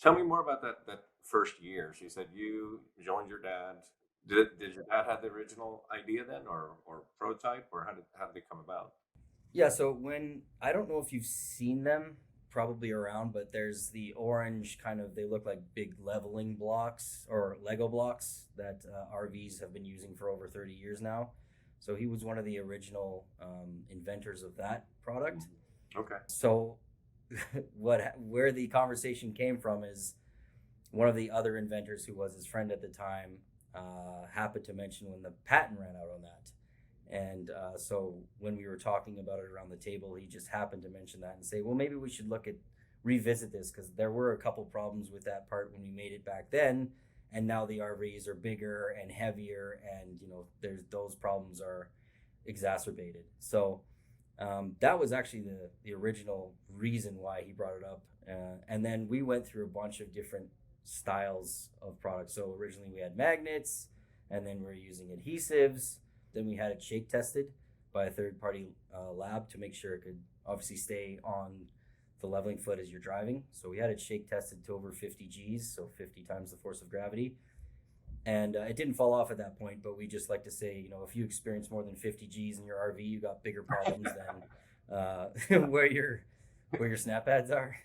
Tell me more about that first year. So you said you joined your dad. Did your dad have the original idea then, or prototype, or how did they come about? Yeah, so when I don't know if you've seen them probably around, but there's the orange kind of, they look like big leveling blocks or Lego blocks that RVs have been using for over 30 years now. So he was one of the original inventors of that product. Mhm. Okay. So where the conversation came from is one of the other inventors who was his friend at the time happened to mention when the patent ran out on that. And so when we were talking about it around the table, he just happened to mention that and say, well, maybe we should look at revisit this because there were a couple problems with that part when we made it back then. And now the RVs are bigger and heavier, and there's those problems are exacerbated. So that was actually the original reason why he brought it up. And then we went through a bunch of different styles of products. So originally we had magnets, and then we were using adhesives. Then we had it shake tested by a third party lab to make sure it could obviously stay on the leveling foot as you're driving. So we had it shake tested to over 50 G's, so 50 times the force of gravity. And it didn't fall off at that point, but we just like to say, if you experience more than 50 G's in your RV, you got bigger problems than where your snap pads are.